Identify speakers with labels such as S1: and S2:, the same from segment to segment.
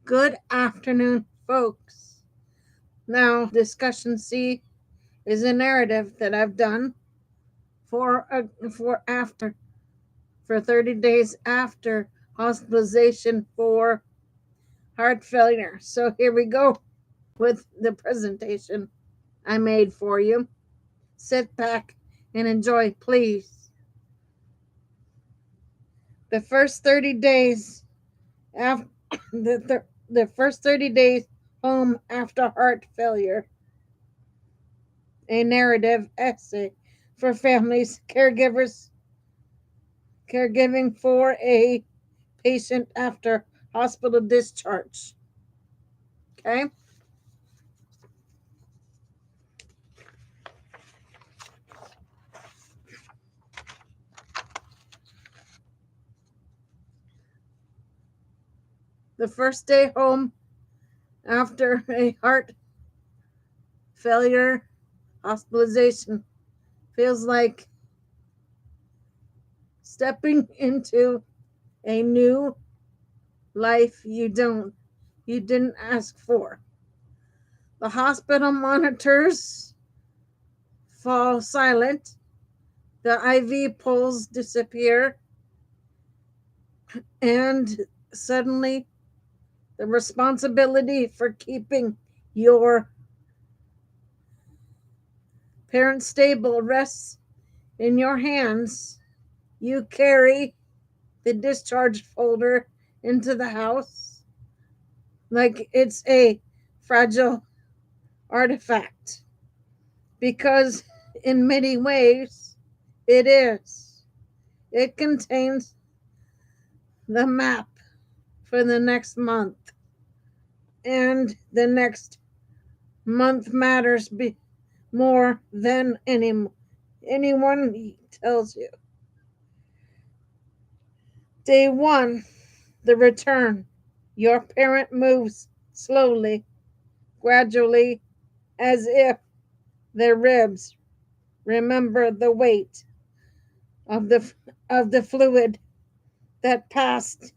S1: Good afternoon, folks. Now, discussion C is a narrative that I've done for after for 30 days after hospitalization for heart failure. So here we go with the presentation I made for you. Sit back and enjoy, please. The first 30 days after the first 30 days home after heart failure. A narrative essay for families, caregivers, caregiving for a patient after hospital discharge. Okay. The first day home after a heart failure hospitalization feels like stepping into a new life you didn't ask for. The hospital monitors fall silent. The IV poles disappear, and suddenly the responsibility for keeping your parent stable rests in your hands. You carry the discharge folder into the house like it's a fragile artifact, because in many ways it is. It contains the map for the next month, and the next month matters more than anyone tells you. Day one, the return. Your parent moves slowly, gradually, as if their ribs remember the weight of the fluid that pressed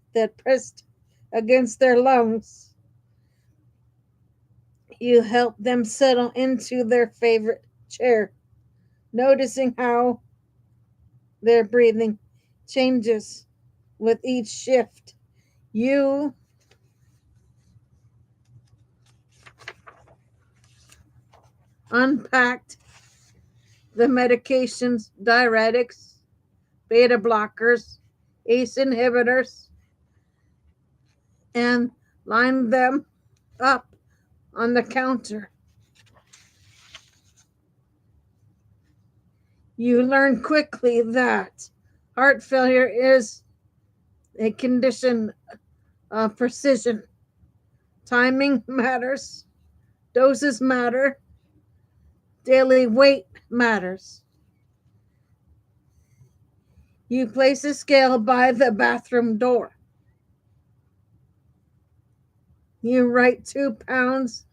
S1: against their lungs. You help them settle into their favorite chair, noticing how their breathing changes with each shift. You unpacked the medications, diuretics, beta blockers, ACE inhibitors, and lined them up on the counter. You learn quickly that heart failure is a condition of precision. Timing matters, doses matter, daily weight matters. You place a scale by the bathroom door. You write 2 pounds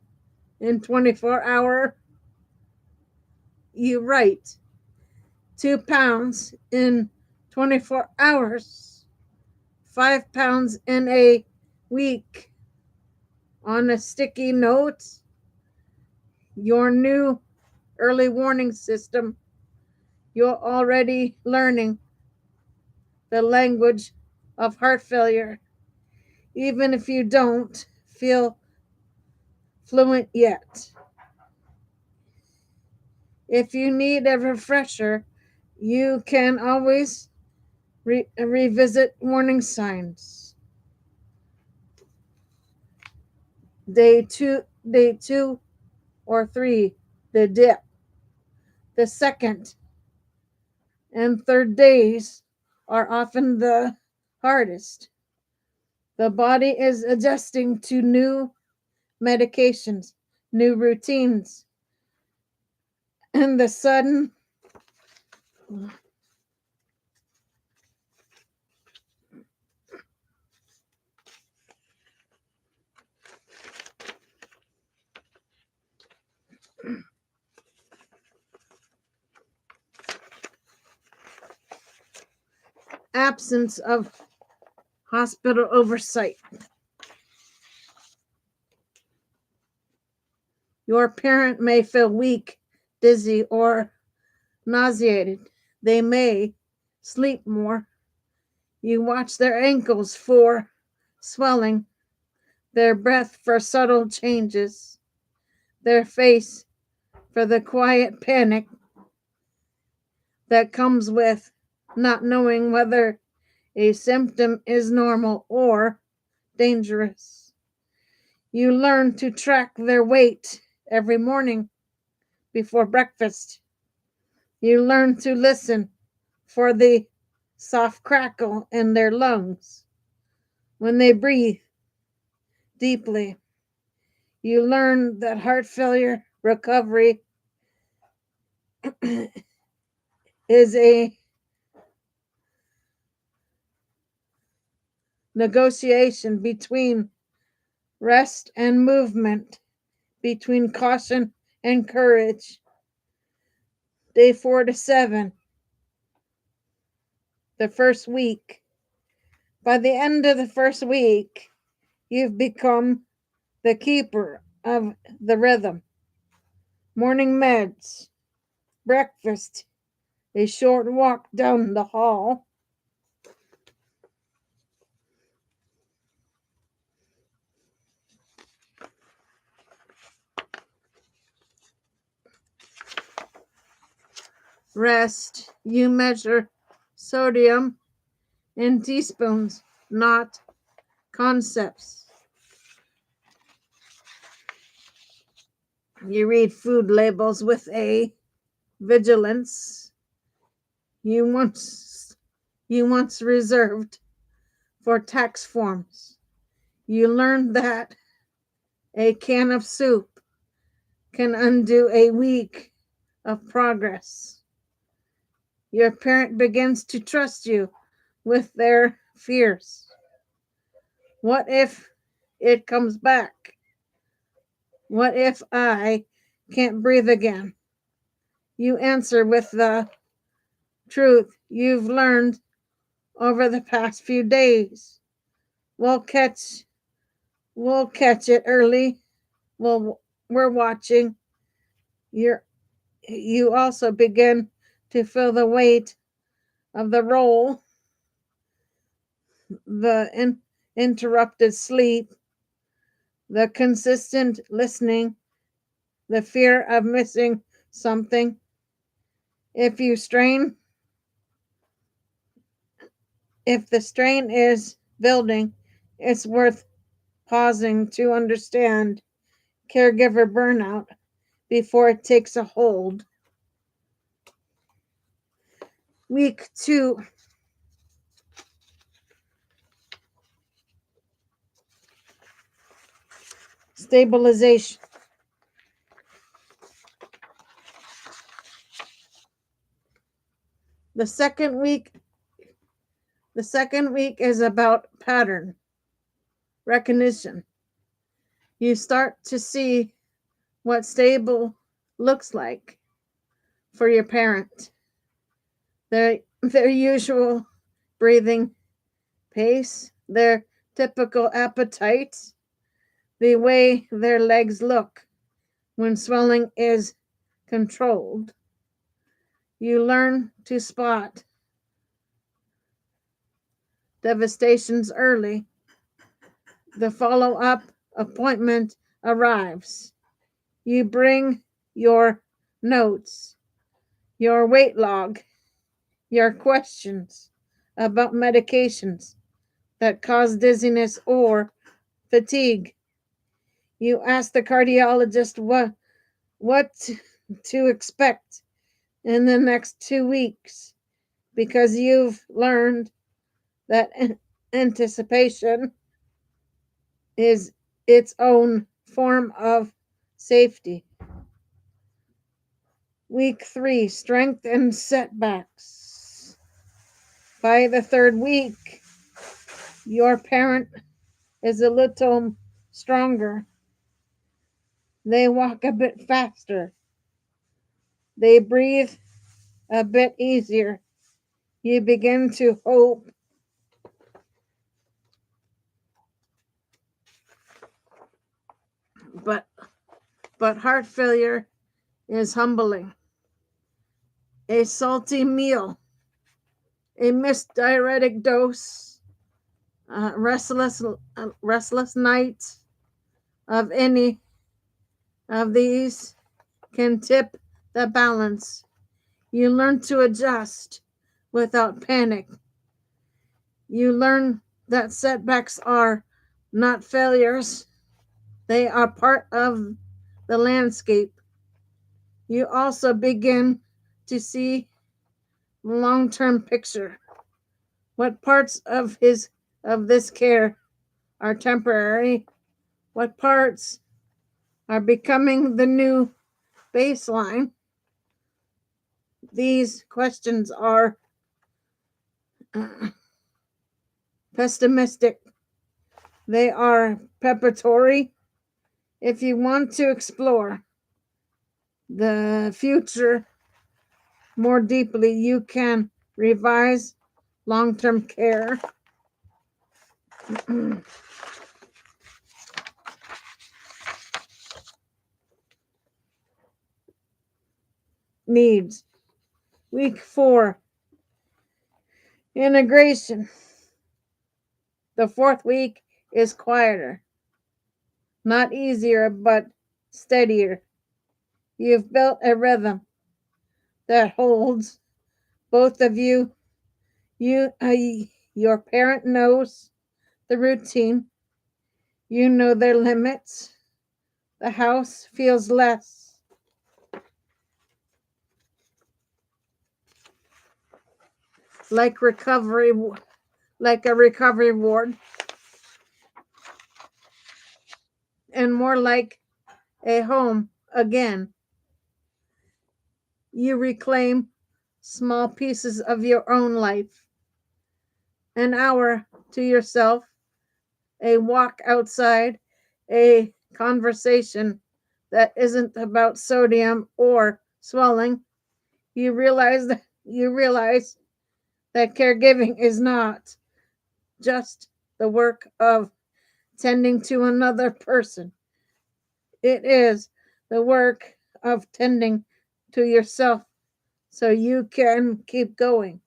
S1: in 24 hour. You write 2 pounds in 24 hours, 5 pounds in a week on a sticky note. Your new early warning system. You're already learning the language of heart failure, even if you don't feel fluent yet. If you need a refresher, you can always revisit warning signs. Day two or three, the dip. The second and third days are often the hardest. The body is adjusting to new medications, new routines, and the sudden absence of hospital oversight. Your parent may feel weak, dizzy, or nauseated. They may sleep more. You watch their ankles for swelling, their breath for subtle changes, their face for the quiet panic that comes with not knowing whether a symptom is normal or dangerous. You learn to track their weight every morning before breakfast. You learn to listen for the soft crackle in their lungs when they breathe deeply. You learn that heart failure recovery is a negotiation between rest and movement, between caution and courage. Day 4 to 7, the first week. By the end of the first week, you've become the keeper of the rhythm. Morning meds, breakfast, a short walk down the hall, rest. You measure sodium in teaspoons, not concepts. You read food labels with a vigilance you once reserved for tax forms. You learn that a can of soup can undo a week of progress. Your parent begins to trust you with their fears. What if it comes back? What if I can't breathe again? You answer with the truth you've learned over the past few days. We'll catch it early. We're watching. You also begin to feel the weight of the role, the interrupted sleep, the consistent listening, the fear of missing something. If you strain, if the strain is building, it's worth pausing to understand caregiver burnout before it takes a hold. Week 2, stabilization. The second week is about pattern recognition. You start to see what stable looks like for your parent. Their usual breathing pace, their typical appetite, the way their legs look when swelling is controlled. You learn to spot devastations early. The follow-up appointment arrives. You bring your notes, your weight log, your questions about medications that cause dizziness or fatigue. You ask the cardiologist what to expect in the next 2 weeks because you've learned that anticipation is its own form of safety. Week 3, strength and setbacks. By the third week, your parent is a little stronger. They walk a bit faster. They breathe a bit easier. You begin to hope but But heart failure is humbling. A salty meal, a missed diuretic dose, restless night of any of these can tip the balance. You learn to adjust without panic. You learn that setbacks are not failures, they are part of the landscape. You also begin to see the long-term picture. What parts of this care are temporary? What parts are becoming the new baseline? These questions are pessimistic. They are preparatory. If you want to explore the future more deeply, you can revise long-term care. Needs. Week 4. Integration. The 4th week is quieter. Not easier, but steadier. You've built a rhythm that holds both of you. Your parent knows the routine. You know their limits. The house feels less like a recovery ward, and more like a home again. You reclaim small pieces of your own life. An hour to yourself, a walk outside, a conversation that isn't about sodium or swelling. You realize that caregiving is not just the work of tending to another person. It is the work of tending to yourself so you can keep going.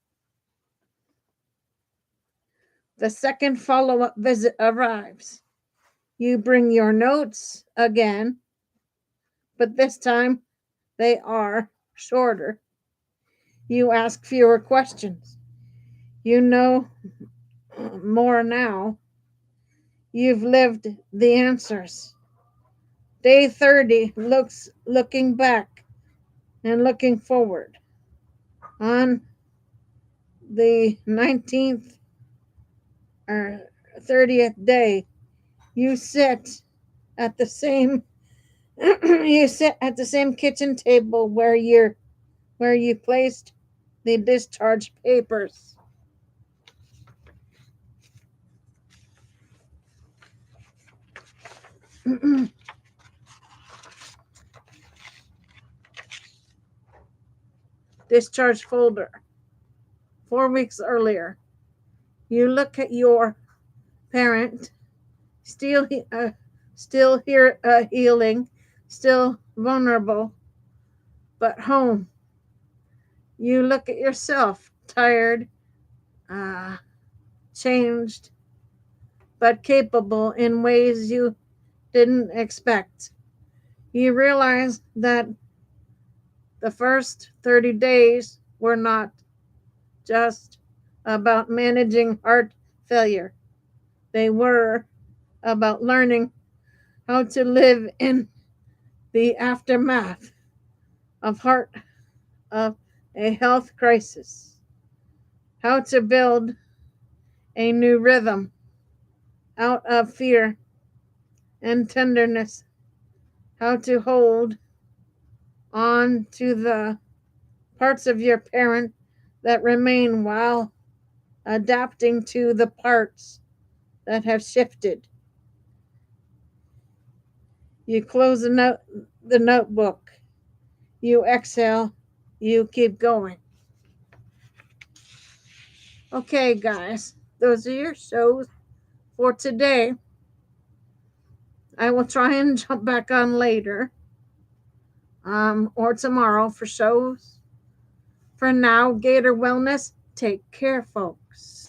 S1: The second follow-up visit arrives. You bring your notes again, but this time they are shorter. You ask fewer questions. You know more now. You've lived the answers. Day 30 looking back and looking forward. On the 19th or 30th day, you sit at the same kitchen table where you placed the discharge papers. Discharge folder. 4 weeks earlier, you look at your parent, still here, healing, still vulnerable, but home. You look at yourself, tired, changed, but capable in ways you didn't expect. You realize that the first 30 days were not just about managing heart failure. They were about learning how to live in the aftermath of a health crisis, how to build a new rhythm out of fear and tenderness, how to hold on to the parts of your parent that remain while adapting to the parts that have shifted. You close the notebook, you exhale, you keep going. Okay, guys, those are your shows for today. I will try and jump back on later. or tomorrow for shows. For now, Gator Wellness, take care, folks.